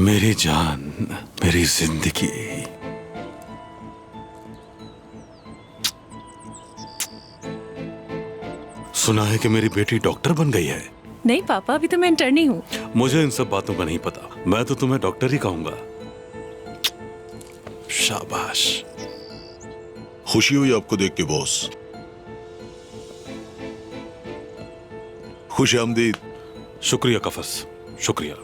मेरी जान, मेरी जिंदगी। सुना है कि मेरी बेटी डॉक्टर बन गई है। नहीं पापा, अभी तो मैं इंटर्नी हूँ। मुझे इन सब बातों का नहीं पता, मैं तो तुम्हें डॉक्टर ही कहूंगा। शाबाश। खुशी हुई आपको देख के बॉस। खुश आमदीद। शुक्रिया कफस, शुक्रिया।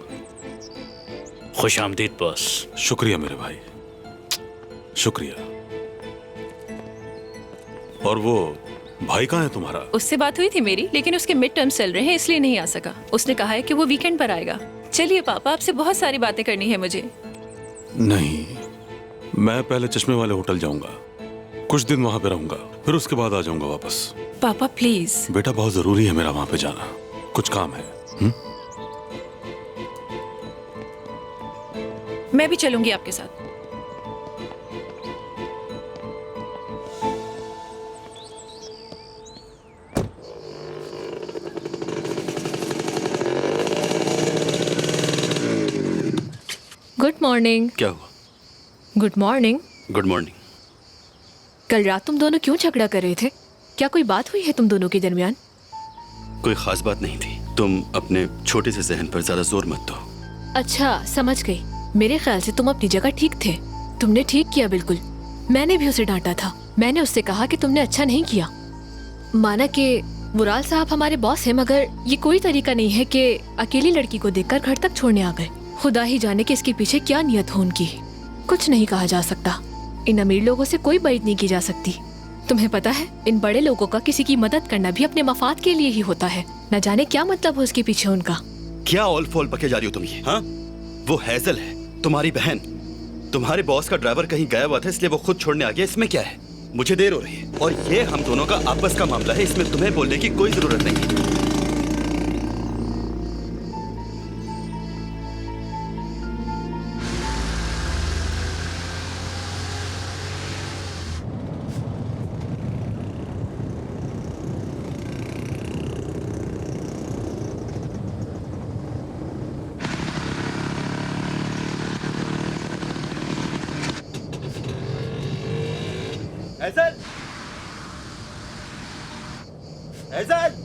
खुश आमदीद बॉस। शुक्रिया मेरे भाई, शुक्रिया। और वो भाई कहाँ है तुम्हारा? उससे बात हुई थी मेरी, लेकिन उसके मिड टर्म चल रहे हैं इसलिए नहीं आ सका। उसने कहा है कि वो वीकेंड पर आएगा। चलिए पापा, आपसे बहुत सारी बातें करनी है मुझे। नहीं, मैं पहले चश्मे वाले होटल जाऊंगा, कुछ दिन वहां पे रहूंगा, फिर उसके बाद आ जाऊंगा वापस। पापा प्लीज। बेटा बहुत जरूरी है मेरा वहां पे जाना, कुछ काम है। मैं भी चलूंगी आपके साथ। Good morning. क्या हुआ? Good morning. Good morning. कल रात तुम दोनों क्यों झगड़ा कर रहे थे? क्या कोई बात हुई है तुम दोनों के दरमियान? कोई खास बात नहीं थी। तुम अपने छोटे से जहन पर ज्यादा जोर मत दो। अच्छा, समझ गई। मेरे ख्याल से तुम अपनी जगह ठीक थे। तुमने ठीक किया बिल्कुल। मैंने भी उसे डांटा था। मैंने उससे कहा कि तुमने अच्छा नहीं किया। माना कि मुराल साहब हमारे बॉस हैं, मगर ये कोई तरीका नहीं है कि अकेली लड़की को देखकर घर तक छोड़ने आ गए। खुदा ही जाने कि इसके पीछे क्या नियत हो उनकी। कुछ नहीं कहा जा सकता। इन अमीर लोगों से कोई बात नहीं की जा सकती। तुम्हें पता है, इन बड़े लोगों का किसी की मदद करना भी अपने मफाद के लिए ही होता है। न जाने क्या मतलब हो उसके पीछे उनका। क्या ऑल फॉल बके जा रही हो तुम ये? हाँ, वो हैजल है तुम्हारी बहन। तुम्हारे बॉस का ड्राइवर कहीं गया हुआ था इसलिए वो खुद छोड़ने आ गया। इसमें क्या है? मुझे देर हो रही है और ये हम दोनों का आपस का मामला है, इसमें तुम्हें बोलने की कोई जरूरत नहीं है। हैजल! हैजल!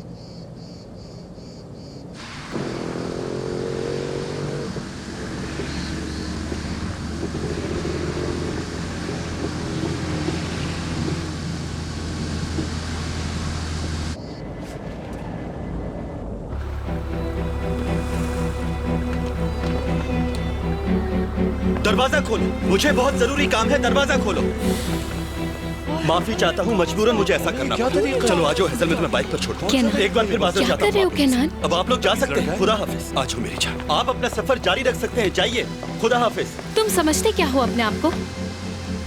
दरवाजा खोलो, मुझे बहुत जरूरी काम है। दरवाजा खोलो। माफी चाहता हूँ, मजबूरन मुझे ऐसा करना पड़ा। चलो आ जाओ हैजल, मैं तुम्हें बाइक पर छोड़ दूँ। एक बार फिर बाजार जाता हूँ। अब आप लोग जा सकते हैं। खुदा हाफिज। आ जाओ मेरी जान। आप अपना सफर जारी रख सकते हैं, जाइए। खुदा हाफिज। तुम समझते क्या हो अपने आप को?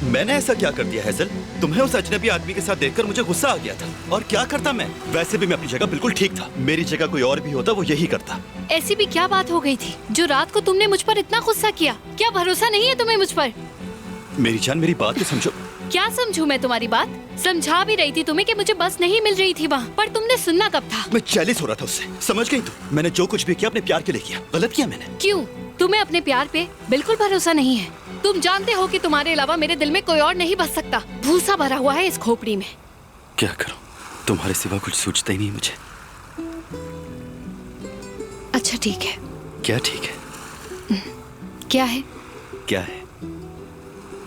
मैंने ऐसा क्या कर दिया हैजल? तुम्हें उस अजनबी आदमी के साथ देखकर मुझे गुस्सा आ गया था। और क्या करता मैं? वैसे भी मैं अपनी जगह बिल्कुल ठीक था। मेरी जगह कोई और भी होता वो यही करता। ऐसी भी क्या बात हो गई थी जो रात को तुमने मुझ पर इतना गुस्सा किया? क्या भरोसा नहीं है तुम्हें मुझ पर? मेरी जान, मेरी बात तो समझो। क्या समझूं मैं तुम्हारी बात? समझा भी रही थी तुम्हें कि मुझे बस नहीं मिल रही थी वहाँ, पर तुमने सुनना कब था? मैं जेलस हो रहा था उससे, समझ गई तुम? मैंने जो कुछ भी किया अपने प्यार के लिए किया। गलत किया मैंने? क्यों? तुम्हें अपने प्यार पे बिल्कुल भरोसा नहीं है। तुम जानते हो कि तुम्हारे अलावा मेरे दिल में कोई और नहीं बस सकता। भूसा भरा हुआ है इस खोपड़ी में। क्या करूं? तुम्हारे सिवा कुछ सोचता ही नहीं मुझे। अच्छा ठीक है। क्या ठीक है? क्या है? क्या है?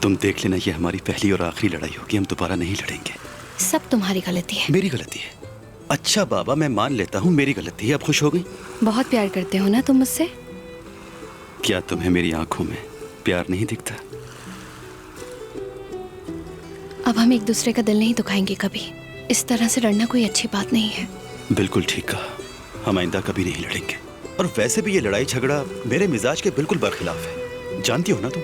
तुम देख लेना, ये हमारी पहली और आखिरी लड़ाई होगी। हम दोबारा नहीं लड़ेंगे। सब तुम्हारी गलती है। मेरी गलती है? अच्छा बाबा, मैं मान लेता हूँ मेरी गलती है। अब खुश हो गई? बहुत प्यार करते हो ना तुम मुझसे? क्या तुम्हें मेरी आंखों में प्यार नहीं दिखता? अब हम एक दूसरे का दिल नहीं दुखाएंगे कभी। इस तरह से लड़ना कोई अच्छी बात नहीं है। बिल्कुल ठीक कहा। हम आइंदा कभी नहीं लड़ेंगे। और वैसे भी ये लड़ाई झगड़ा मेरे मिजाज के बिल्कुल बरखिलाफ है, जानती हो ना तुम।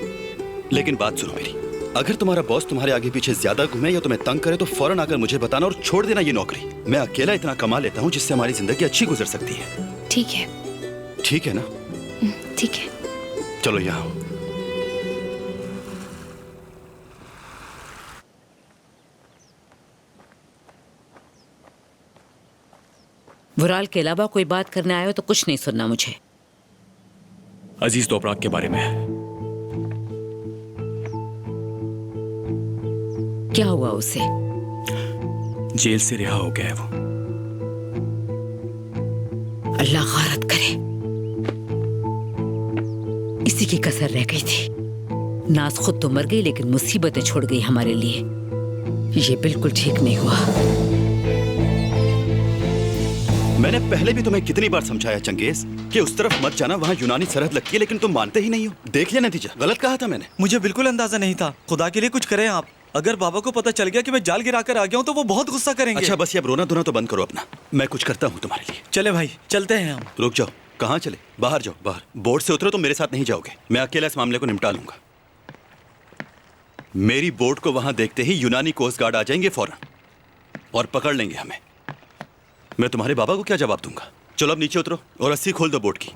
लेकिन बात सुनो मेरी, अगर तुम्हारा बॉस तुम्हारे आगे पीछे ज्यादा घूमे या तुम्हें तंग करे तो फौरन आकर मुझे बताना और छोड़ देना ये नौकरी। मैं अकेला इतना कमा लेता हूँ जिससे हमारी जिंदगी अच्छी गुजर सकती है। ठीक है। ठीक है ना? ठीक है। चलो यहाँ। वुराल के अलावा कोई बात करने आए हो तो कुछ नहीं सुनना मुझे। अजीज तोपराक के बारे में है। क्या हुआ उसे? जेल से रिहा हो गया है वो। अल्लाह गारत करे। इसी की कसर रह गई थी। नाज खुद तो मर गई, लेकिन मुसीबतें छोड़ गई हमारे लिए। ये बिल्कुल ठीक नहीं हुआ। मैंने पहले भी तुम्हें कितनी बार समझाया चंगेज कि उस तरफ मत जाना, वहाँ यूनानी सरहद लगती है, लेकिन तुम मानते ही नहीं हो। देख लिया नतीजा, गलत कहा था मैंने। मुझे बिल्कुल अंदाजा नहीं था। खुदा के लिए कुछ करें आप। अगर बाबा को पता चल गया कि मैं जाल गिराकर आ गया हूँ तो वो बहुत गुस्सा करेंगे। अच्छा बस ये अब रोना धोना तो बंद करो अपना। मैं कुछ करता हूँ तुम्हारे लिए। चले भाई, चलते हैं हम। रुक जाओ। कहाँ चले? बाहर जाओ, बाहर। बोट से उतरो तो मेरे साथ नहीं जाओगे। मैं अकेला इस मामले को निपटा लूंगा। मेरी बोट को वहां देखते ही यूनानी कोस्ट गार्ड आ जाएंगे फौरन और पकड़ लेंगे हमें। मैं तुम्हारे बाबा को क्या जवाब दूंगा? चलो अब नीचे उतरो और रस्सी खोल दो बोट की।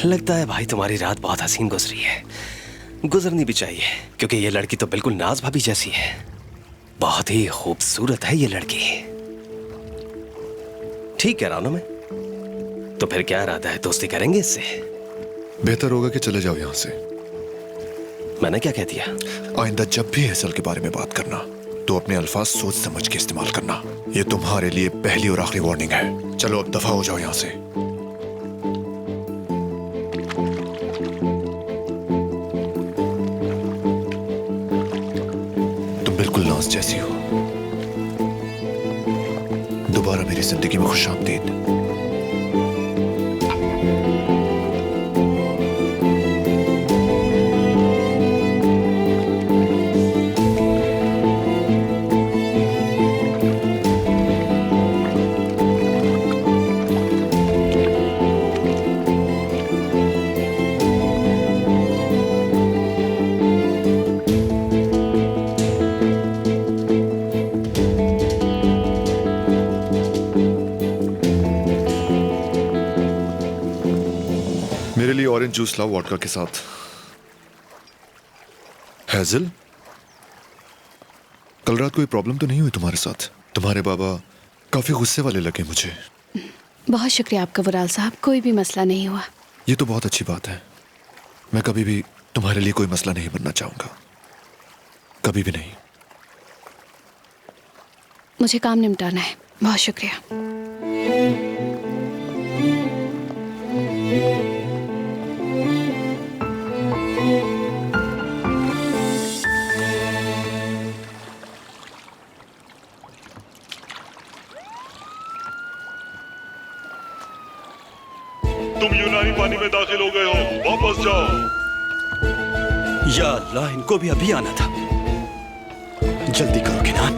लगता है भाई तुम्हारी रात बहुत हसीन गुजरी है। गुजरनी भी चाहिए, क्योंकि ये लड़की तो बिल्कुल नाज भाभी जैसी है। बहुत ही खूबसूरत है ये लड़की। ठीक कह रहा हूं ना मैं? तो फिर क्या इरादा है, दोस्ती करेंगे इससे? बेहतर होगा कि चले जाओ यहाँ से। मैंने क्या कह दिया? आइंदा जब भी हैसल के बारे में बात करना तो अपने अल्फाज सोच समझ के इस्तेमाल करना। ये तुम्हारे लिए पहली और आखिरी वार्निंग है। चलो अब दफा हो जाओ यहाँ से। तुम बिल्कुल नाज जैसी हो। दोबारा मेरी जिंदगी में खुशामदीद। मेरे लिए ऑरेंज जूस लाओ वोडका के साथ। हैजल, कल रात कोई प्रॉब्लम तो नहीं हुई तुम्हारे साथ? तुम्हारे बाबा काफी गुस्से वाले लगे मुझे। बहुत शुक्रिया आपका वराल साहब, कोई भी मसला नहीं हुआ। ये तो बहुत अच्छी बात है। मैं कभी भी तुम्हारे लिए कोई मसला नहीं बनना चाहूंगा, कभी भी नहीं। मुझे काम निपटाना है। बहुत शुक्रिया। तुम यूनानी पानी में दाखिल हो गए हो, वापस जाओ। या अल्लाह, इनको भी अभी आना था। जल्दी करो किनान।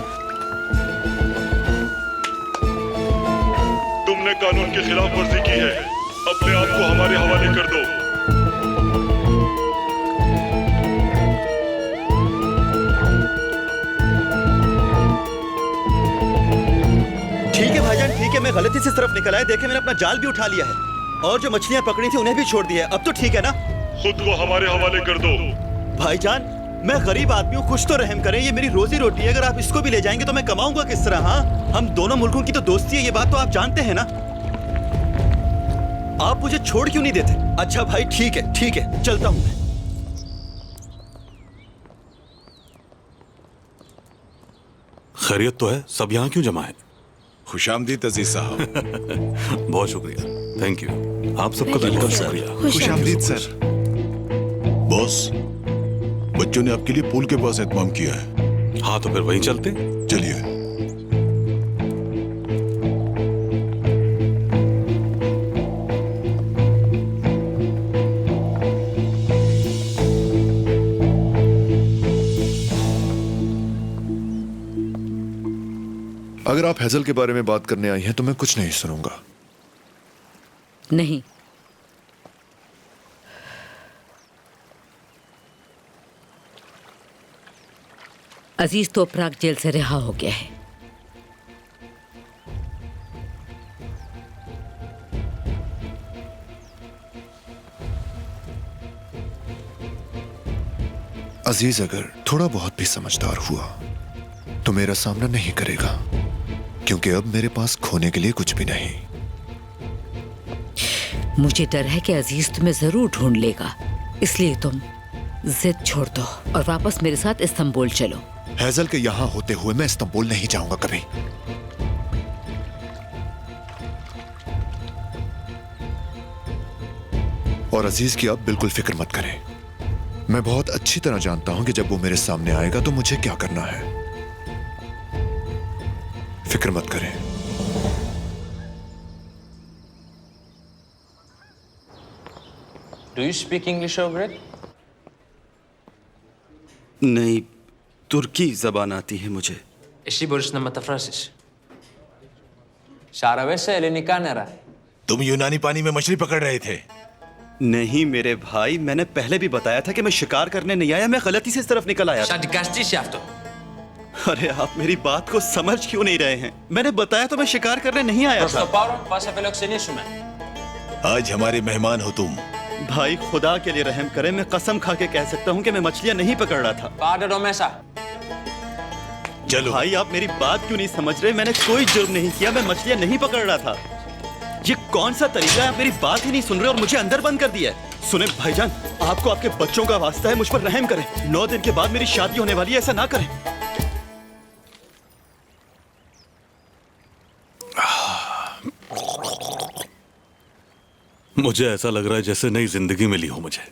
तुमने कानून की खिलाफ वर्जी की है, अपने आप को हमारे हवाले कर दो। ठीक है भाईजान, ठीक है। मैं गलती से इस तरफ निकल आया। देखे मैंने अपना जाल भी उठा लिया है और जो मछलियां पकड़ी थी उन्हें भी छोड़ दिया है। अब तो ठीक है ना? खुद को हमारे हवाले कर दो। भाईजान, मैं गरीब आदमी हूँ, कुछ तो रहम करें। ये मेरी रोजी रोटी है। अगर आप इसको भी ले जाएंगे तो मैं कमाऊंगा किस तरह? हाँ, हम दोनों मुल्कों की तो दोस्ती है, ये बात तो आप जानते हैं ना। आप मुझे छोड़ क्यों नहीं देते? अच्छा भाई, ठीक है, ठीक है, चलता हूं मैं। खैरियत तो है? सब यहाँ क्यों जमा है? खुशामदीद अजीज साहब। बहुत शुक्रिया, थैंक यू। आप सबका दिल का शुक्रिया। खुशामदीद सर। बॉस, बच्चों ने आपके लिए पूल के पास एहतमाम किया है। हाँ तो फिर वहीं चलते। चलिए। अगर आप हैजल के बारे में बात करने आई हैं तो मैं कुछ नहीं सुनूंगा। नहीं, अजीज तो प्राग जेल से रिहा हो गया है। अजीज अगर थोड़ा बहुत भी समझदार हुआ तो मेरा सामना नहीं करेगा, क्योंकि अब मेरे पास खोने के लिए कुछ भी नहीं। मुझे डर है कि अजीज तुम्हें जरूर ढूंढ लेगा, इसलिए तुम जिद छोड़ दो और वापस मेरे साथ इस्तांबुल चलो। हैजल के यहां होते हुए मैं इस्तांबुल नहीं जाऊंगा कभी। और अजीज की आप बिल्कुल फिक्र मत करें। मैं बहुत अच्छी तरह जानता हूं कि जब वो मेरे सामने आएगा तो मुझे क्या करना है। फिक्र मत करें। Do you speak English, Ogret? नहीं, तुर्की जबान आती है मुझे। Εσύ μπορείς να μεταφράσεις. Σαραβέσα ελληνικά νερά. तुम यूनानी पानी में मछली पकड़ रहे थे। नहीं मेरे भाई, मैंने पहले भी बताया था कि मैं शिकार करने नहीं आया, मैं गलती से इस तरफ निकल आया था। Σαν δικαστής είσαι αυτό. अरे आप मेरी बात को समझ क्यों नहीं रहे हैं? मैंने बताया तो मैं शिकार करने नहीं आया Προς था। το παρόν, πάσα φιλοξενήσουμε. आज हमारे मेहमान हो तुम। भाई खुदा के लिए रहम करें, मैं कसम खा के कह सकता हूँ कि मैं मछलियाँ नहीं पकड़ रहा था। Πάρτε το μέσα. चलो। भाई आप मेरी बात क्यों नहीं समझ रहे? मैंने कोई जुर्म नहीं किया, मैं मछलियाँ नहीं पकड़ रहा था। ये कौन सा तरीका है? आप मेरी बात ही नहीं सुन रहे और मुझे अंदर बंद कर दिया है। सुने भाईजान, आपको आपके बच्चों का वास्ता है, मुझ पर रहम करें। 9 दिन के बाद मेरी शादी होने वाली है, ऐसा ना करें। मुझे ऐसा लग रहा है जैसे नई जिंदगी मिली हो मुझे।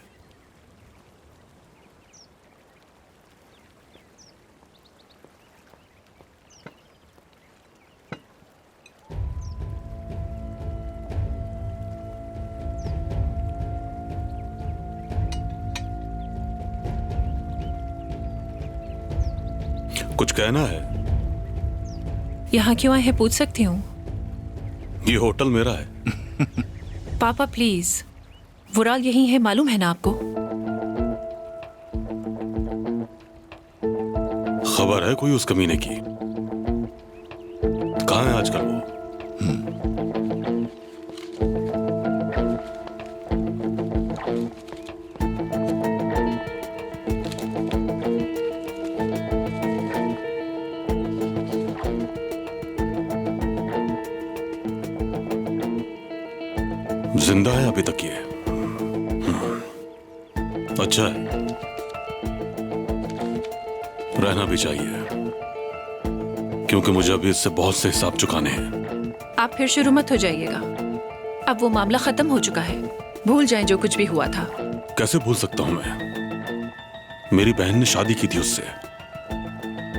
कुछ कहना है? यहाँ क्यों आए हैं पूछ सकती हूँ? ये होटल मेरा है। पापा प्लीज, वुराल यही है, मालूम है ना आपको? खबर है कोई उस कमीने की? कहाँ है आजकल वो? जिंदा है अभी तक ये? अच्छा है, रहना भी चाहिए, क्योंकि मुझे अभी इससे बहुत से हिसाब चुकाने हैं। आप फिर शुरू मत हो जाइएगा, अब वो मामला खत्म हो चुका है, भूल जाएं जो कुछ भी हुआ था। कैसे भूल सकता हूं मैं? मेरी बहन ने शादी की थी उससे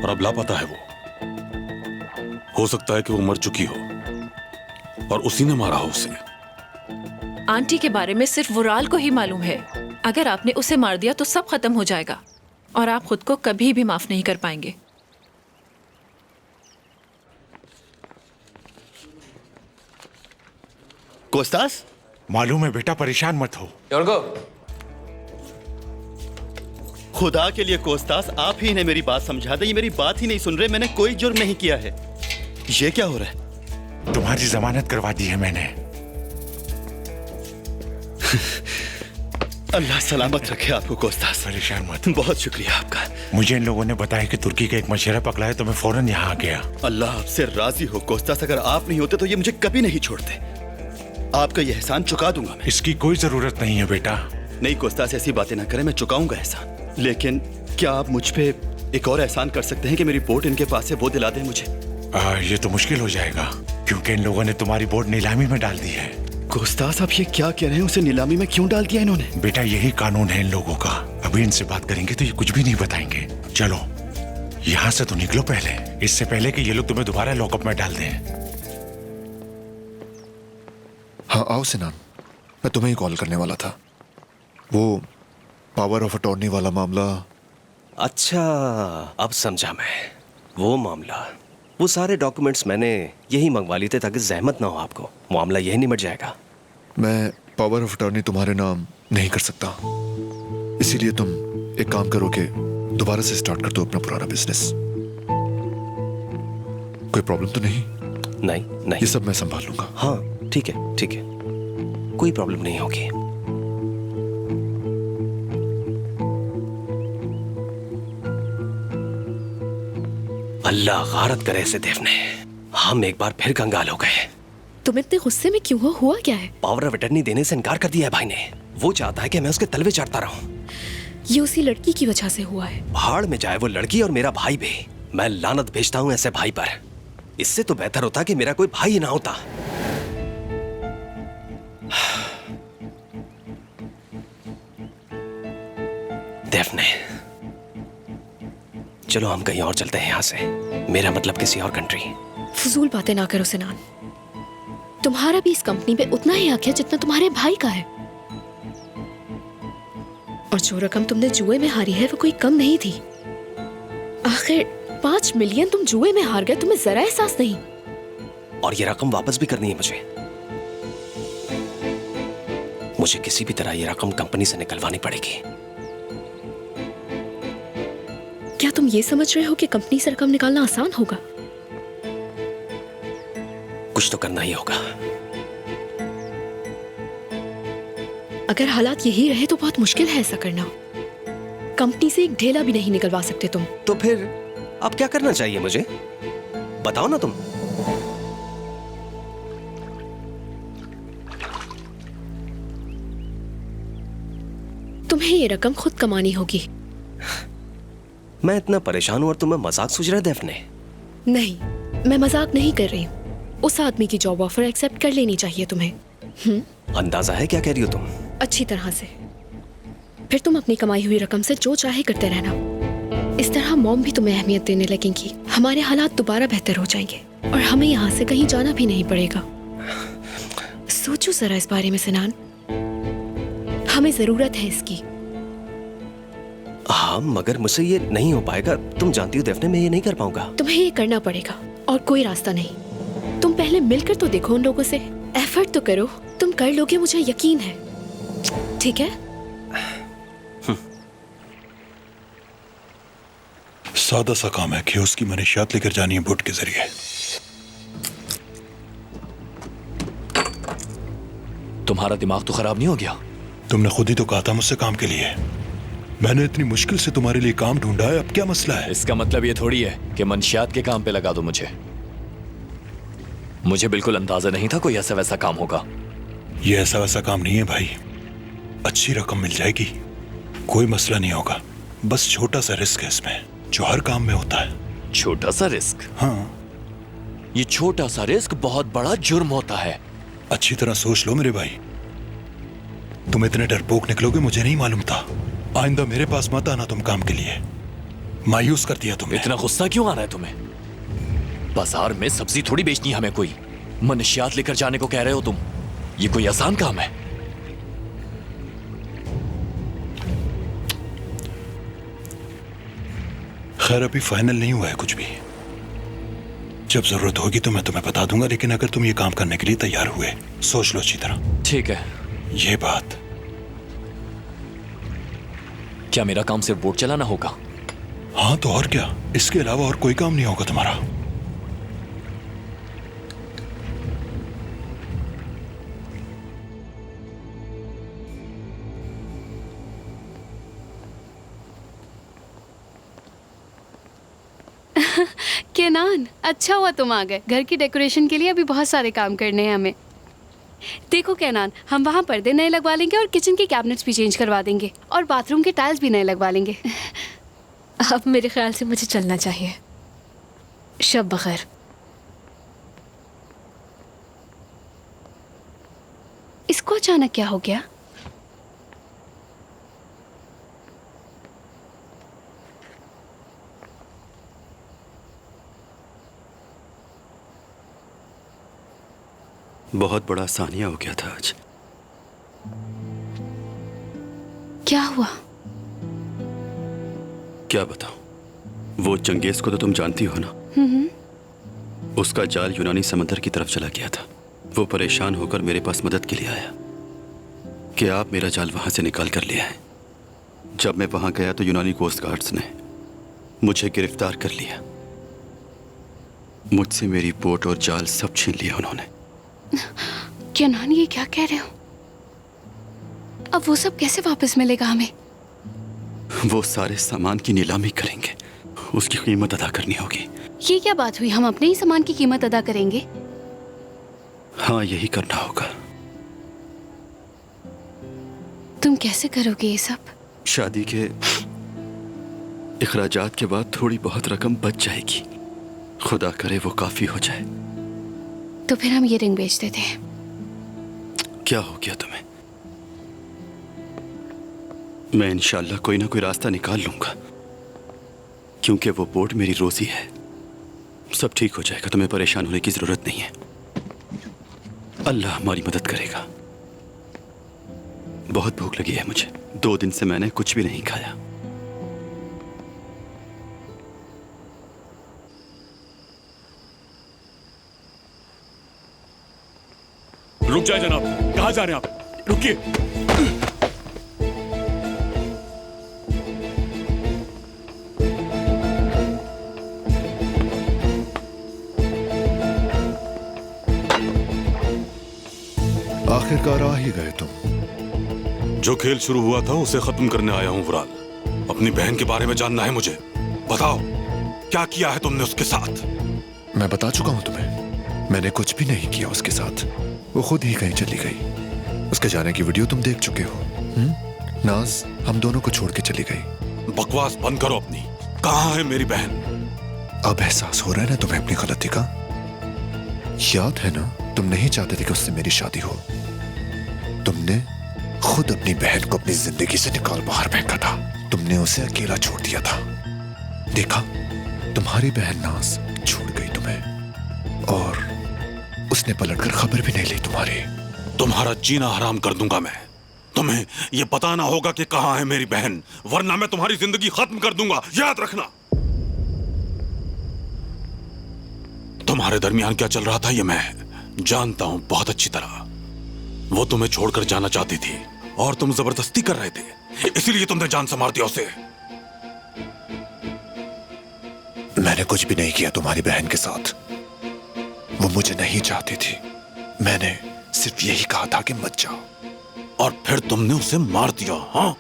और अब लापता है वो। हो सकता है कि वो मर चुकी हो और उसी ने मारा हो उसे। आंटी के बारे में सिर्फ वुराल को ही मालूम है। अगर आपने उसे मार दिया तो सब खत्म हो जाएगा और आप खुद को कभी भी माफ नहीं कर पाएंगे। कोस्तास, मालूम है बेटा, परेशान मत हो। Yorgo, खुदा के लिए कोस्तास, आप ही ने मेरी बात समझा दे। ये मेरी बात ही नहीं सुन रहे। मैंने कोई जुर्म नहीं किया है। ये क्या हो रहा है? तुम्हारी जमानत करवा दी है मैंने। अल्लाह सलामत रखे आपको कोस्तास। परेशान मत। बहुत शुक्रिया आपका। मुझे इन लोगों ने बताया कि तुर्की का एक मछेरा पकड़ा है, तो मैं फौरन यहाँ आ गया। अल्लाह आपसे राजी हो कोस्तास, अगर आप नहीं होते तो ये मुझे कभी नहीं छोड़ते। आपका यह एहसान चुका दूंगा मैं। इसकी कोई जरूरत नहीं है बेटा। नहीं कोस्तास, ऐसी बातें ना करें, मैं चुकाऊंगा एहसान। लेकिन क्या आप मुझ पे एक और एहसान कर सकते हैं कि मेरी बोट इनके पास है, वो दिला दें मुझे? ये तो मुश्किल हो जाएगा, क्योंकि इन लोगों ने तुम्हारी बोट नीलामी में डाल दी है। गोस्तास, आप ये क्या कह रहे हैं? उसे नीलामी में क्यों डाल दिया इन्होंने? बेटा यही कानून है इन लोगों का। अभी इनसे बात करेंगे तो ये कुछ भी नहीं बताएंगे। चलो यहाँ से तो निकलो पहले, इससे पहले कि ये लोग तुम्हें दोबारा लॉकअप में डाल दें। हाँ आओ सिनान, मैं तुम्हें ही कॉल करने वाला था। वो पावर ऑफ अटॉर्नी वाला मामला। अच्छा, अब समझा मैं। वो मामला, वो सारे डॉक्यूमेंट्स मैंने यही मंगवा लिए थे ताकि जहमत ना हो आपको। मामला यही निमट जाएगा। मैं पावर ऑफ अटॉर्नी तुम्हारे नाम नहीं कर सकता, इसीलिए तुम एक काम करो कि दोबारा से स्टार्ट कर दो अपना पुराना बिजनेस। कोई प्रॉब्लम तो नहीं? नहीं नहीं, ये सब मैं संभाल लूंगा। हाँ ठीक है ठीक है, कोई प्रॉब्लम नहीं होगी। अल्लाह गारत करे इसे देव ने। हम एक बार फिर कंगाल हो गए। तुम इतने गुस्से में क्यों हो? हुआ क्या है? पावर ऑफ अटर्नी देने से इनकार कर दिया है भाई ने। वो चाहता है कि मैं उसके तलवे चढ़ता रहूं। ये उसी लड़की की वजह से हुआ है। भाड़ में जाए वो लड़की और मेरा भाई भी। मैं लानत भेजता हूं ऐसे भाई पर। इससे तो बेहतर होता कि मेरा कोई भाई ही ना होता। देव ने, चलो हम कहीं और चलते हैं यहाँ से। मेरा मतलब किसी और कंट्री। फजूल बातें ना करो सिनान। तुम्हारा भी इस कंपनी में उतना ही हक है जितना तुम्हारे भाई का है। और जो रकम तुमने जुए में हारी है वो कोई कम नहीं थी। आखिर 5 मिलियन तुम जुए में हार गए, तुम्हें जरा एहसास नहीं? और ये रकम वापस भी करनी है मुझे किसी भी तरह ये रकम कंपनी से निकलवानी पड़ेगी। क्या तुम ये समझ रहे हो कि कंपनी से रकम निकालना आसान होगा? कुछ तो करना ही होगा। अगर हालात यही रहे तो बहुत मुश्किल है ऐसा करना। कंपनी से एक ढेला भी नहीं निकलवा सकते तुम। तो फिर अब क्या करना चाहिए मुझे? बताओ ना तुम। तुम्हें ये रकम खुद कमानी होगी। मैं इतना परेशान हूं और तुम्हें मजाक सूझ रहा है देव ने? नहीं, मैं मजाक नहीं कर रही हूँ। उस आदमी की जॉब ऑफर एक्सेप्ट कर लेनी चाहिए तुम्हें। अंदाजा है क्या कह रही हो तुम? अच्छी तरह से। फिर तुम अपनी कमाई हुई रकम से जो चाहे करते रहना। इस तरह मॉम भी तुम्हें अहमियत देने लगेंगी। हमारे हालात दोबारा बेहतर हो जाएंगे और हमें यहाँ से कहीं जाना भी नहीं पड़ेगा। सोचो जरा इस बारे में सिनान, हमें जरूरत है इसकी। हाँ, मगर मुझसे ये नहीं हो पाएगा। तुम जानती हो देव ने, मैं ये नहीं कर पाऊंगा। तुम्हें ये करना पड़ेगा और कोई रास्ता नहीं। तुम पहले मिलकर तो देखो उन लोगों से। एफर्ट तो करो, तुम कर लोगे, मुझे यकीन है। ठीक है? सादा सा काम है कि उसकी मनीषियात लेकर जानी है बोट के जरिए। तुम्हारा दिमाग तो खराब नहीं हो गया? तुमने खुद ही तो कहा था मुझसे काम के लिए। मैंने इतनी मुश्किल से तुम्हारे लिए काम ढूंढा है, अब क्या मसला है? इसका मतलब ये थोड़ी है कि मंशियात के काम पे लगा दो मुझे। मुझे बिल्कुल अंदाजा नहीं था कोई ऐसा वैसा काम होगा। ये ऐसा वैसा काम नहीं है भाई। अच्छी रकम मिल जाएगी, कोई मसला नहीं होगा। बस छोटा सा रिस्क है इसमें, जो हर काम में होता है। छोटा सा रिस्क? हाँ। ये छोटा सा रिस्क बहुत बड़ा जुर्म होता है। अच्छी तरह सोच लो मेरे भाई। तुम इतने डरपोक निकलोगे मुझे नहीं मालूम था। आइंदा मेरे पास मत आना तुम काम के लिए। मायूस कर दिया तुमने। इतना गुस्सा क्यों आ रहा है तुम्हें? बाजार में सब्जी थोड़ी बेचनी है हमें कोई। मनुष्यात लेकर जाने को कह रहे हो तुम? ये कोई आसान काम है? खैर अभी फाइनल नहीं हुआ है कुछ भी। जब जरूरत होगी तो मैं तुम्हें बता दूंगा, लेकिन अगर तुम ये काम करने के लिए तैयार हुए, सोच लो अच्छी तरह। ठीक है। ये बात। क्या मेरा काम सिर्फ बोट चलाना होगा? हाँ तो और क्या, इसके अलावा और कोई काम नहीं होगा तुम्हारा। केनान, अच्छा हुआ तुम आ गए। घर की डेकोरेशन के लिए अभी बहुत सारे काम करने हैं हमें। देखो केनान, हम वहाँ पर्दे नए लगवा लेंगे और किचन के कैबिनेट्स भी चेंज करवा देंगे और बाथरूम के टाइल्स भी नए लगवा लेंगे। अब मेरे ख्याल से मुझे चलना चाहिए। शब बखैर। इसको अचानक क्या हो गया? बहुत बड़ा सानिया हो गया था आज। क्या हुआ? क्या बताऊं? वो चंगेज को तो तुम जानती हो ना? उसका जाल यूनानी समंदर की तरफ चला गया था। वो परेशान होकर मेरे पास मदद के लिए आया कि आप मेरा जाल वहां से निकाल कर ले आए। जब मैं वहां गया तो यूनानी कोस्ट गार्ड्स ने मुझे गिरफ्तार कर लिया। मुझसे मेरी बोट और जाल सब छीन लिया उन्होंने। केनान, ये क्या कह रहे हो? अब वो सब कैसे वापस मिलेगा हमें? वो सारे सामान की नीलामी करेंगे, उसकी कीमत अदा करनी होगी। ये क्या बात हुई? हम अपने ही सामान की कीमत अदा करेंगे? हाँ, यही करना होगा। तुम कैसे करोगे ये सब? शादी के इखराजात के बाद थोड़ी बहुत रकम बच जाएगी। खुदा करे वो काफी हो जाए। तो फिर हम ये रिंग बेच देते हैं। क्या हो गया तुम्हें? मैं इंशाल्लाह कोई ना कोई रास्ता निकाल लूंगा, क्योंकि वो बोट मेरी रोजी है। सब ठीक हो जाएगा, तुम्हें परेशान होने की जरूरत नहीं है। अल्लाह हमारी मदद करेगा। बहुत भूख लगी है मुझे। 2 दिन से मैंने कुछ भी नहीं खाया। रुक जाए जनाब, कहाँ जा रहे हैं आप? रुकिए। आखिरकार आ ही गए तुम। जो खेल शुरू हुआ था उसे खत्म करने आया हूं वुराल। अपनी बहन के बारे में जानना है मुझे। बताओ, क्या किया है तुमने उसके साथ? मैं बता चुका हूं तुम्हें, मैंने कुछ भी नहीं किया उसके साथ। वो खुद ही कहीं चली गई। उसके जाने की वीडियो तुम देख चुके हो। नाज हम दोनों को छोड़ के चली गई। बकवास बंद करो अपनी। कहाँ है मेरी बहन? अब एहसास हो रहा है ना तुम्हें अपनी गलती का? याद है ना, तुम नहीं चाहते थे कि उससे मेरी शादी हो। तुमने खुद अपनी बहन को अपनी जिंदगी से निकाल बाहर फेंका था। तुमने उसे अकेला छोड़ दिया था। देखा, तुम्हारी बहन नाज छोड़ गई तुम्हें, और उसने पलटकर खबर भी नहीं ली तुम्हारी। तुम्हारा जीना हराम कर दूंगा मैं। तुम्हें यह बताना होगा कि कहां है मेरी बहन, वरना मैं तुम्हारी जिंदगी खत्म कर दूंगा, याद रखना। तुम्हारे दरमियान क्या चल रहा था ये मैं जानता हूं बहुत अच्छी तरह। वो तुम्हें छोड़कर जाना चाहती थी और तुम जबरदस्ती कर रहे थे, इसीलिए तुमने जान से मार दिया उसे। मैंने कुछ भी नहीं किया तुम्हारी बहन के साथ। वो मुझे नहीं चाहती थी। मैंने सिर्फ यही कहा था कि मत जाओ, और फिर तुमने उसे मार दिया। हाँ,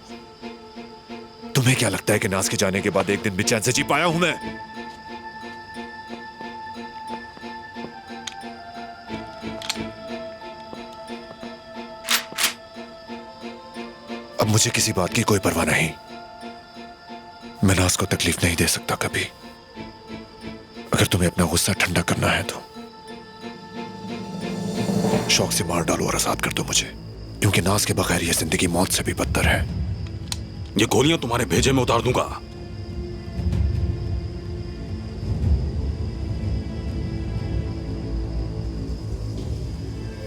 तुम्हें क्या लगता है कि नाज के जाने के बाद एक दिन भी चैन से जी पाया हूं मैं? अब मुझे किसी बात की कोई परवाह नहीं। मैं नाज को तकलीफ नहीं दे सकता कभी। अगर तुम्हें अपना गुस्सा ठंडा करना है तो शौक से मार डालो और आजाद कर दो मुझे, क्योंकि नाज के बगैर यह जिंदगी मौत से भी बदतर है। ये गोलियां तुम्हारे भेजे में उतार दूंगा।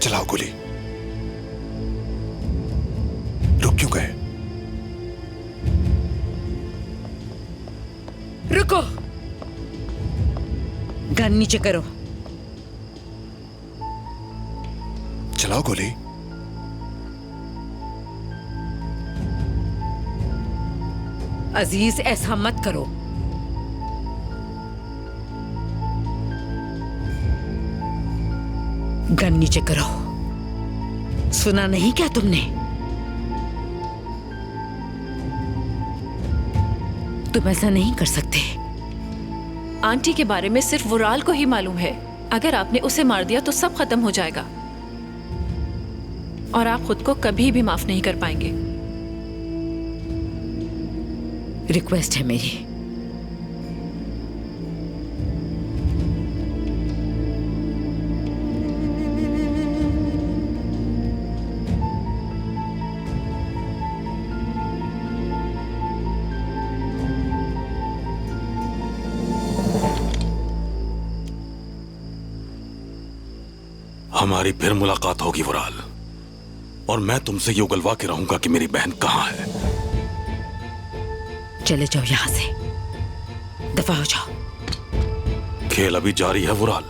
चलाओ गोली। रुक क्यों गए? रुको, गन नीचे करो। चलाओ गोली। अजीज, ऐसा मत करो। गन नीचे करो। सुना नहीं क्या तुमने? तुम ऐसा नहीं कर सकते। आंटी के बारे में सिर्फ वुराल को ही मालूम है। अगर आपने उसे मार दिया तो सब खत्म हो जाएगा और आप खुद को कभी भी माफ नहीं कर पाएंगे। रिक्वेस्ट है मेरी, हमारी फिर मुलाकात होगी वुराल, और मैं तुमसे ये उगलवा के रहूंगा कि मेरी बहन कहाँ है। चले जाओ यहाँ से, दफा हो जाओ। खेल अभी जारी है वुराल।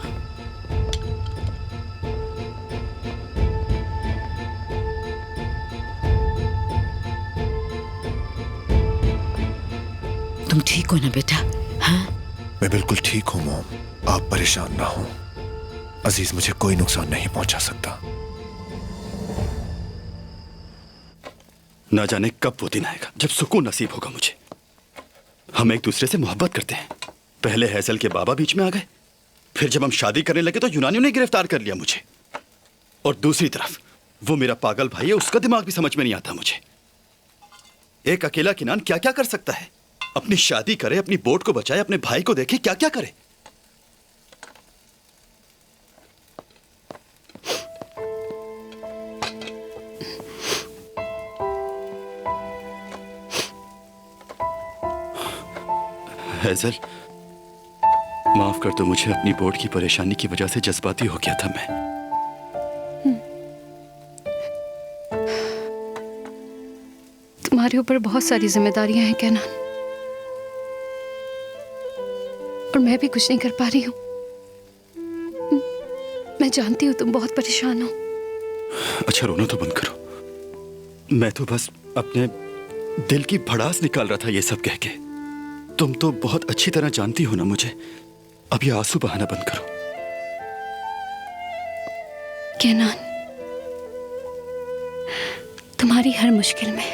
तुम ठीक हो ना बेटा? हाँ, मैं बिल्कुल ठीक हूँ मॉम, आप परेशान ना हो। अजीज मुझे कोई नुकसान नहीं पहुंचा सकता। ना जाने कब वो दिन आएगा जब सुकून नसीब होगा मुझे। हम एक दूसरे से मोहब्बत करते हैं। पहले हैसल के बाबा बीच में आ गए, फिर जब हम शादी करने लगे तो यूनानियों ने गिरफ्तार कर लिया मुझे, और दूसरी तरफ वो मेरा पागल भाई है, उसका दिमाग भी समझ में नहीं आता मुझे। एक अकेला किनान क्या क्या कर सकता है? अपनी शादी करे, अपनी बोट को बचाए, अपने भाई को देखे, क्या क्या करे। हैजल, माफ कर दो मुझे, अपनी बोर्ड की परेशानी की वजह से जज्बाती हो गया था मैं। तुम्हारे ऊपर बहुत सारी जिम्मेदारियां हैं कैनान, और मैं भी कुछ नहीं कर पा रही हूं। मैं जानती हूं तुम बहुत परेशान हो। अच्छा रोना तो बंद करो। मैं तो बस अपने दिल की भड़ास निकाल रहा था ये सब कह के। तुम तो बहुत अच्छी तरह जानती हो ना मुझे। अब ये आंसू बहाना बंद करो। कैनान, तुम्हारी हर मुश्किल में,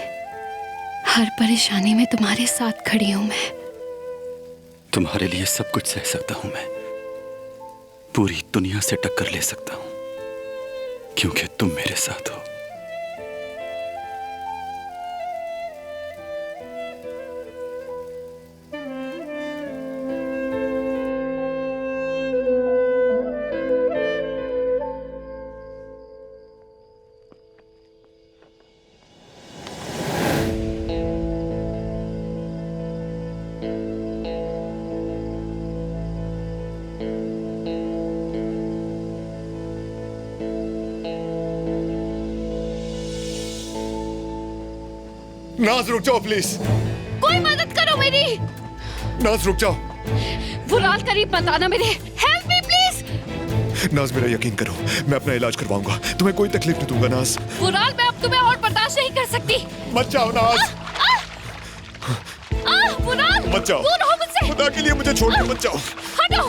हर परेशानी में तुम्हारे साथ खड़ी हूं मैं। तुम्हारे लिए सब कुछ सह सकता हूं मैं, पूरी दुनिया से टक्कर ले सकता हूं, क्योंकि तुम मेरे साथ हो। नाज रुक जाओ प्लीज। कोई मदद करो मेरी। नाज रुक जाओ। वुराल करीब मत आना मेरे। Help me please. नाज मेरा यकीन करो, मैं अपना इलाज करवाऊंगा, तुम्हें कोई तकलीफ नहीं दूंगा। नाज वुराल, मैं अब तुम्हें और बर्दाश्त नहीं कर सकती। मत जाओ नाज। वुराल मत जाओ, दूर हो मुझसे। खुदा के लिए मुझे छोड़ के मत जाओ। हटो,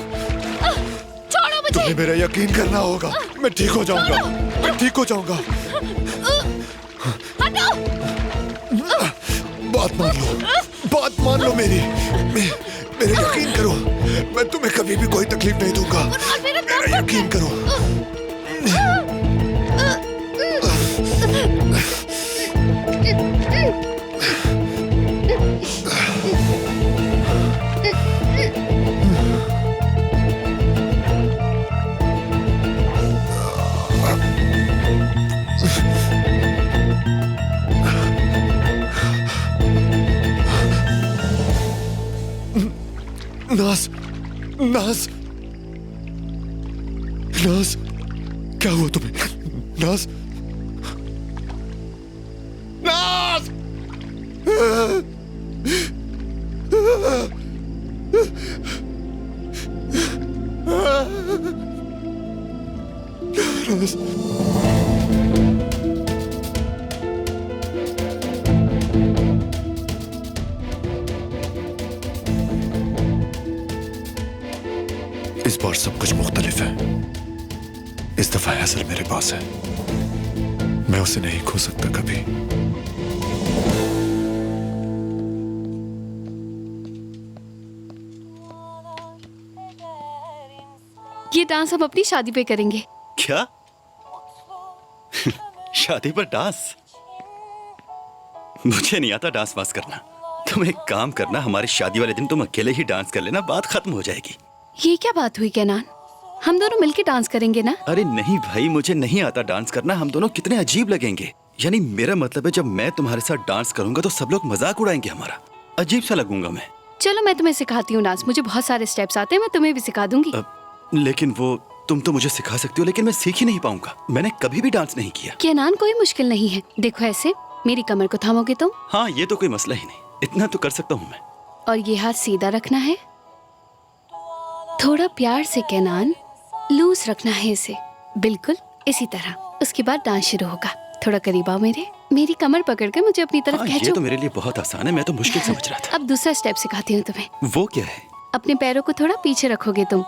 छोड़ो मुझे। तुम्हें मेरा यकीन करना होगा, मैं ठीक हो जाऊंगा, मैं ठीक हो जाऊंगा। हटो। बात मान लो, बात मान लो मेरी। मेरे यकीन करो, मैं तुम्हें कभी भी कोई तकलीफ नहीं दूंगा। मेरा यकीन करो। नाज, नाज, नाज, क्या हुआ तुम्हें? नाज, नाज, नाज। इस बार सब कुछ मुख्तलिफ है। इस दफा हैसल मेरे पास है, मैं उसे नहीं खो सकता कभी। ये डांस हम अपनी शादी पे करेंगे। क्या? शादी पर डांस? मुझे नहीं आता डांस वांस करना। तुम एक काम करना, हमारी शादी वाले दिन तुम अकेले ही डांस कर लेना, बात खत्म हो जाएगी। ये क्या बात हुई कैनान? हम दोनों मिलके डांस करेंगे ना? अरे नहीं भाई, मुझे नहीं आता डांस करना। हम दोनों कितने अजीब लगेंगे। यानी मेरा मतलब है, जब मैं तुम्हारे साथ डांस करूंगा तो सब लोग मजाक उड़ाएंगे हमारा। अजीब सा लगूंगा मैं। चलो मैं तुम्हें सिखाती हूँ डांस। मुझे बहुत सारे स्टेप्स आते हैं, मैं तुम्हें भी सिखा दूंगी। लेकिन वो तुम तो मुझे सिखा सकती हो, लेकिन मैं सीख ही नहीं पाऊंगा। मैंने कभी भी डांस नहीं किया। केनान, कोई मुश्किल नहीं है। देखो ऐसे, मेरी कमर को थामोगे तुम, हाँ, ये तो कोई मसला ही नहीं, इतना तो कर सकता हूँ मैं। और ये हाथ सीधा रखना है, थोड़ा प्यार से केनान, लूज रखना है इसे, बिल्कुल इसी तरह। उसके बाद डांस शुरू होगा। थोड़ा करीब आओ मेरी कमर पकड़ के मुझे अपनी तरफ हाँ, खींचो। ये तो मेरे लिए बहुत आसान है, मैं तो मुश्किल समझ रहा था। अब दूसरा स्टेप सिखाती हूँ तुम्हें। वो क्या है? अपने पैरों को थोड़ा पीछे रखोगे तुम,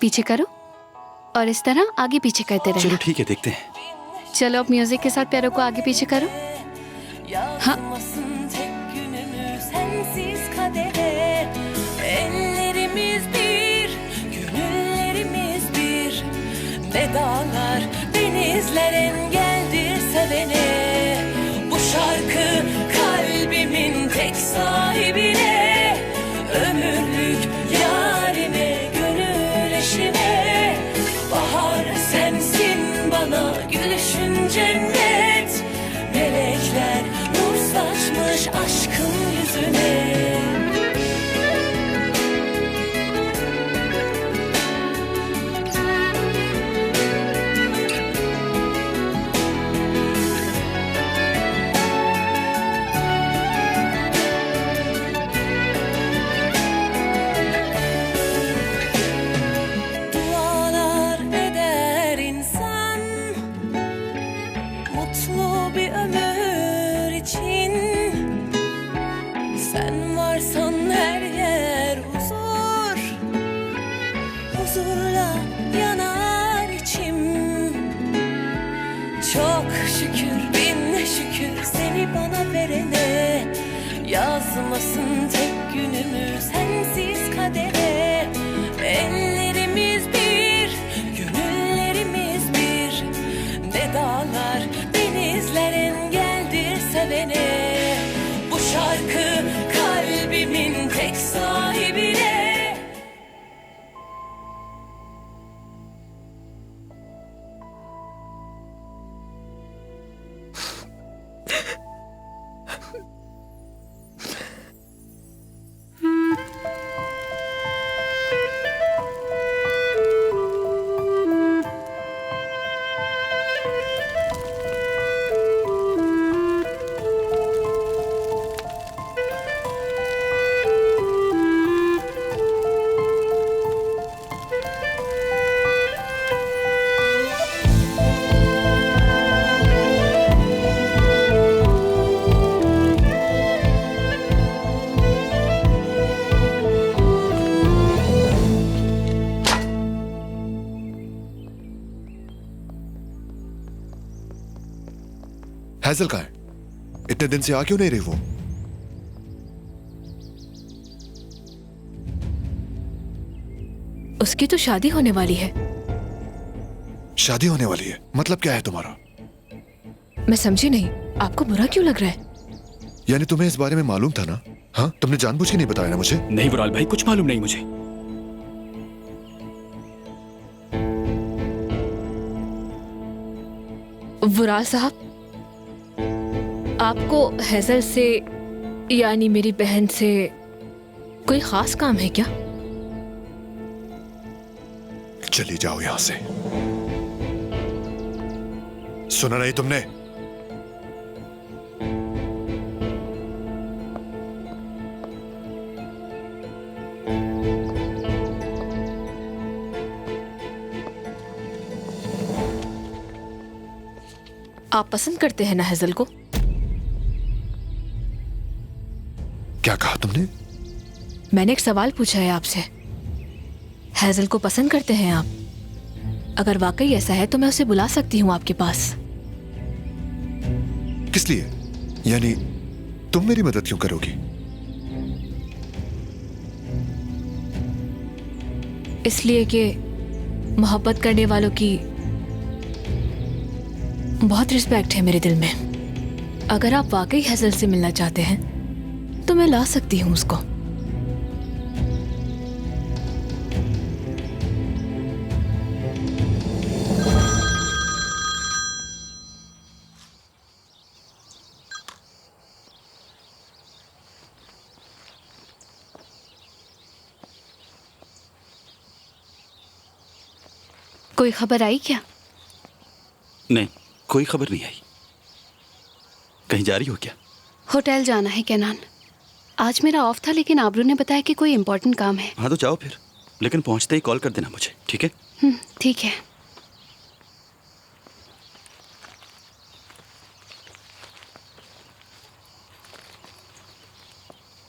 पीछे करो और इस तरह आगे पीछे करते रहना। चलो ठीक है, देखते हैं। चलो अब म्यूजिक के साथ पैरों को आगे पीछे करो। हाँ, ellerimiz bir, gönüllerimiz bir. Ne dağlar, denizler engeldir sevene. Bu şarkı kalbimin tek sahibine, ömürlük yarime, gönül eşime. Bahar sensin bana, gülüşün cennet. Melekler nur saçmış aşkın yüzüne. Dualar eder insan, mutlu bir ömür için. Sen varsan her yer huzur, huzurla yanar içim. Çok şükür, bin şükür seni bana verene. Yazmasın tek günümü sensiz kadere. Ellerimiz bir, gönüllerimiz bir. Ne dağlar, denizler engeldir sevene. Bu şarkı kalbimin tek sahibine. Hassle कहाँ है? इतने दिन से आ क्यों नहीं रही वो? उसकी तो शादी होने वाली है। शादी होने वाली है? मतलब क्या है तुम्हारा? मैं समझी नहीं, आपको बुरा क्यों लग रहा है? यानी तुम्हें इस बारे में मालूम था ना? हाँ, तुमने जानबूझ के नहीं बताया ना मुझे? नहीं बुराल भाई, कुछ मालूम नहीं मुझे। वुराल साहब, आपको हैजल से यानी मेरी बहन से कोई खास काम है क्या? चली जाओ यहां से। सुना नहीं तुमने? आप पसंद करते हैं ना हैजल को? क्या कहा तुमने? मैंने एक सवाल पूछा है आपसे। हैजल को पसंद करते हैं आप? अगर वाकई ऐसा है तो मैं उसे बुला सकती हूँ आपके पास। किस लिए? यानी तुम मेरी मदद क्यों करोगी? इसलिए कि मोहब्बत करने वालों की बहुत रिस्पेक्ट है मेरे दिल में। अगर आप वाकई हैजल से मिलना चाहते हैं तो मैं ला सकती हूँ उसको। कोई खबर आई क्या? नहीं, कोई खबर नहीं आई। कहीं जा रही हो क्या? होटल जाना है केनान। आज मेरा ऑफ था, लेकिन आबरू ने बताया कि कोई इम्पोर्टेंट काम है। हाँ तो जाओ फिर, लेकिन पहुंचते ही कॉल कर देना मुझे, ठीक है? ठीक है।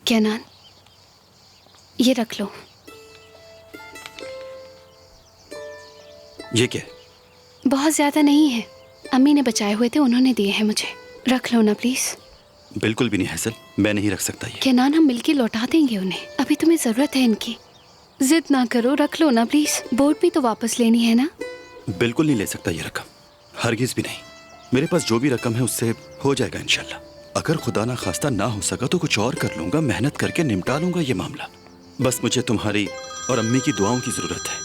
केनान, ये रख लो। ये क्या है? बहुत ज्यादा नहीं है, अम्मी ने बचाए हुए थे, उन्होंने दिए हैं मुझे। रख लो ना प्लीज। बिल्कुल भी नहीं हैसल, मैं नहीं रख सकता ये। केनान, हम मिलके लौटा देंगे उन्हें, अभी तुम्हें जरूरत है इनकी। जिद ना करो, रख लो ना प्लीज। बोर्ड भी तो वापस लेनी है ना। बिल्कुल नहीं ले सकता ये रकम, हरगिज भी नहीं। मेरे पास जो भी रकम है उससे हो जाएगा इंशाल्लाह। अगर खुदा ना खास्ता ना हो सका तो कुछ और कर लूंगा, मेहनत करके निपटा लूंगा ये मामला। बस मुझे तुम्हारी और अम्मी की दुआओं की जरूरत है,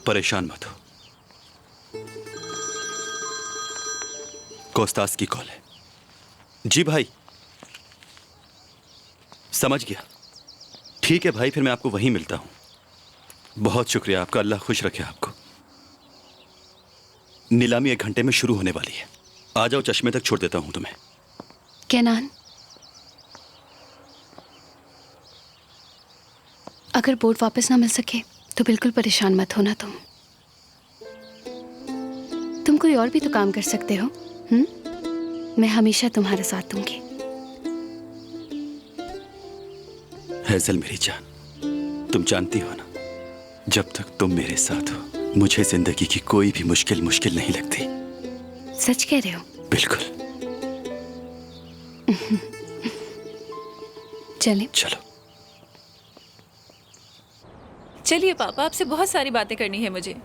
परेशान मत हो। कोस्तास की कॉल है। जी भाई, समझ गया। ठीक है भाई, फिर मैं आपको वहीं मिलता हूं। बहुत शुक्रिया आपका, अल्लाह खुश रखे आपको। नीलामी 1 घंटे में शुरू होने वाली है, आ जाओ, चश्मे तक छोड़ देता हूं तुम्हें। केनान, अगर बोर्ड वापस ना मिल सके तो बिल्कुल परेशान मत होना तुम। तुम कोई और भी तो काम कर सकते हो। मैं हमेशा तुम्हारा साथ दूंगी। हैजल मेरी जान, तुम जानती हो ना, जब तक तुम मेरे साथ हो मुझे जिंदगी की कोई भी मुश्किल नहीं लगती। सच कह रहे हो? बिल्कुल। चलें? चलो। चलिए पापा, आपसे बहुत सारी बातें करनी है मुझे।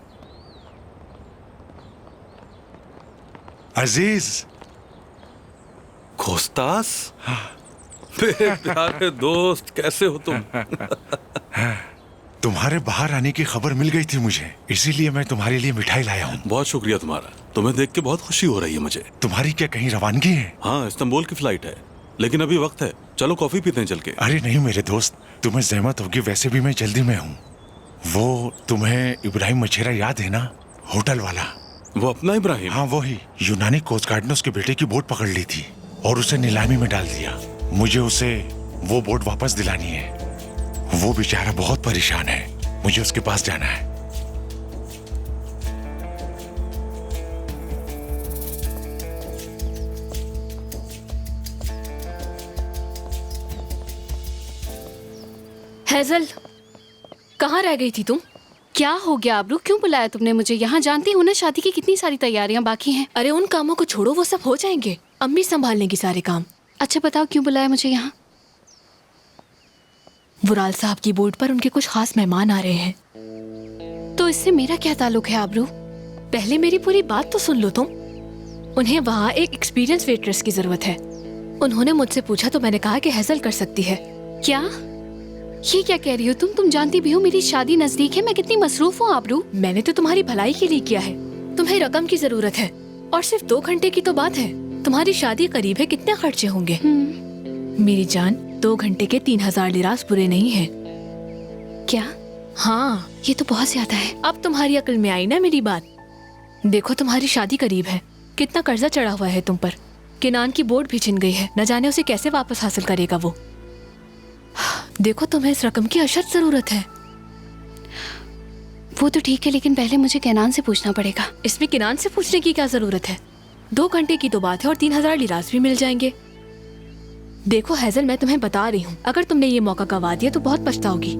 अजीज। कोस्तास, मेरे प्यारे दोस्त, कैसे हो तुम? तुम्हारे बाहर आने की खबर मिल गई थी मुझे, इसीलिए मैं तुम्हारे लिए मिठाई लाया हूँ। बहुत शुक्रिया तुम्हारा, तुम्हें देख के बहुत खुशी हो रही है मुझे। तुम्हारी क्या कहीं रवानगी है? हाँ, इस्तांबुल की फ्लाइट है, लेकिन अभी वक्त है, चलो कॉफी पीते हैं चल के। अरे नहीं मेरे दोस्त, तुम्हें जहमत होगी, वैसे भी मैं जल्दी में हूँ। वो तुम्हें इब्राहिम मछेरा याद है ना, होटल वाला? वो अपना इब्राहिम? हाँ वही। यूनानी कोस्ट गार्ड ने उसके बेटे की बोट पकड़ ली थी और उसे नीलामी में डाल दिया। मुझे उसे वो बोट वापस दिलानी है। वो बेचारा बहुत परेशान है, मुझे उसके पास जाना है। हैजल, कहाँ रह गई थी तुम? क्या हो गया आबरू, क्यों बुलाया तुमने मुझे यहाँ? जानती हो ना शादी की कितनी सारी तैयारियां बाकी हैं। अरे उन कामों को छोड़ो, वो सब हो जाएंगे, अम्मी संभाल लेंगी सारे काम। अच्छा बताओ, क्यों बुलाया मुझे यहाँ? वुराल साहब की बोर्ड पर उनके कुछ खास मेहमान आ रहे हैं। तो इससे मेरा क्या ताल्लुक है आबरू? पहले मेरी पूरी बात तो सुन लो तुम। उन्हें वहाँ एक एक्सपीरियंस वेट्रेस की जरूरत है। उन्होंने मुझसे पूछा तो मैंने कहा कि हैजल कर सकती है। क्या? ये क्या कह रही हो तुम जानती भी हो मेरी शादी नजदीक है, मैं कितनी मसरूफ हूँ आबरू। मैंने तो तुम्हारी भलाई के लिए किया है, तुम्हें रकम की जरूरत है और सिर्फ 2 घंटे की तो बात है। तुम्हारी शादी करीब है, कितने खर्चे होंगे? मेरी जान, 2 घंटे के 3000 लिरास बुरे नहीं है। क्या? हाँ, ये तो बहुत ज्यादा है। अब तुम्हारी अक्ल में आई ना मेरी बात। देखो तुम्हारी शादी करीब है, कितना कर्जा चढ़ा हुआ है तुम पर। केनान की बोर्ड भी छिन गई है, न जाने उसे कैसे वापस हासिल करेगा वो। देखो तुम्हें इस रकम की अशद जरूरत है। वो तो ठीक है, लेकिन पहले मुझे केनान से पूछना पड़ेगा। इसमें केनान से पूछने की क्या जरूरत है? 2 घंटे की तो बात है और 3000 लिरास भी मिल जाएंगे। देखो हैजल, मैं तुम्हें बता रही हूँ, अगर तुमने ये मौका गवा दिया तो बहुत पछताओगी।